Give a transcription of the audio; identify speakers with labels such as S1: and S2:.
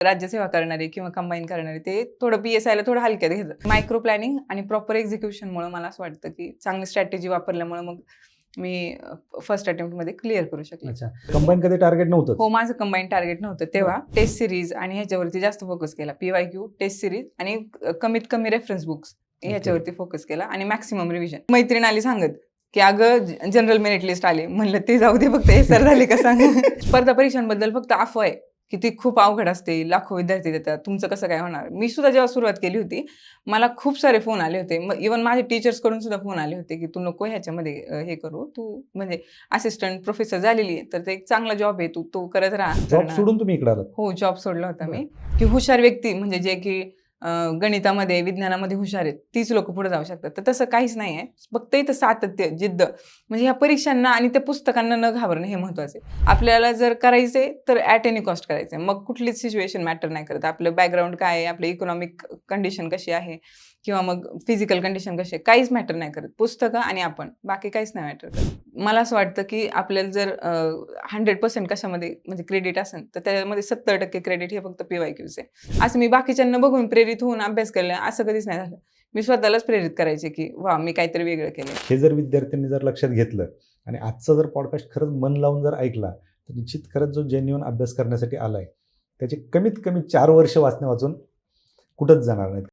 S1: राज्यसेवा करणारे किंवा कंबाईन करणारे ते थोडं पी-एस-आयला थोडं हलक्यात घेतात. मायक्रो प्लॅनिंग आणि प्रॉपर एक्झिक्युशनमुळे मला असं वाटतं, की चांगली स्ट्रॅटेजी वापरल्यामुळे मग मी फर्स्ट अटेम्प्टमध्ये क्लिअर करू शकले.
S2: अच्छा, कंबाईन कधी टार्गेट नव्हतं?
S1: हो, माझं कंबाईन टार्गेट नव्हतं तेव्हा. टेस्ट सीरीज आणि ह्याच्यावरती जास्त फोकस केला. पी-वाय-क्यू, टेस्ट सीरीज आणि कमीत कमी रेफरन्स बुक्स ह्याच्यावरती फोकस केला आणि मॅक्सिमम रिव्हिजन. मैत्रीण आली सांगत, की "अगं जनरल मेरिट लिस्ट आली." म्हणलं ते जाऊ दे, फक्त एसआर झाले का सांग. स्पर्धा परीक्षांबद्दल फक्त अफवा आहे, की ती खूप अवघड असते, लाखो विद्यार्थी देतात, तुमचं कसं काय होणार? मी सुद्धा जेव्हा सुरुवात केली होती, मला खूप सारे फोन आले होते. इव्हन माझे टीचर्सकडून सुद्धा फोन आले होते, की "तू नको ह्याच्यामध्ये हे करू, तू म्हणजे असिस्टंट प्रोफेसर झालेली आहे, तर ते एक चांगला जॉब आहे, तू तो करत राहा."
S2: जॉब सोडून तुम्ही इकडे आलात?
S1: हो, जॉब सोडला होता मी. की हुशार व्यक्ती म्हणजे जे की गणितामध्ये, विज्ञानामध्ये हुशार आहेत, तीच लोकं पुढे जाऊ शकतात. तर तसं काहीच नाही आहे. फक्त इथं सातत्य, जिद्द म्हणजे ह्या परीक्षांना आणि त्या पुस्तकांना न घाबरणं हे महत्त्वाचं आहे. आपल्याला जर करायचंय तर ॲट एनी कॉस्ट करायचंय. मग कुठलीच सिच्युएशन मॅटर नाही करत. आपलं बॅकग्राऊंड काय आहे, आपलं इकॉनॉमिक कंडिशन कशी आहे किंवा मग फिजिकल कंडिशन कशी आहे, काहीच मॅटर नाही करत. पुस्तकं आणि आपण, बाकी काहीच नाही मॅटर करत. मला असं वाटतं, की आपल्याला जर 100% कशामध्ये म्हणजे क्रेडिट असेल, तर त्याच्यामध्ये 70% क्रेडिट हे फक्त पी-वाय-क्यूच आहे. असं मी बाकीच्यांना बघून प्रेरित होऊन अभ्यास केला, असं कधीच नाही झालं. मी स्वतःलाच प्रेरित करायचे, की वाह! मी काहीतरी वेगळं केलंय.
S2: हे जर विद्यार्थ्यांनी जर लक्षात घेतलं आणि आजचा जर पॉडकास्ट खरंच मन लावून जर ऐकला, तर निश्चित खरंच जो जेन्युइन अभ्यास करण्यासाठी आलाय, त्याचे कमीत कमी 4 वर्ष वाचून कुठंच जाणार नाहीत.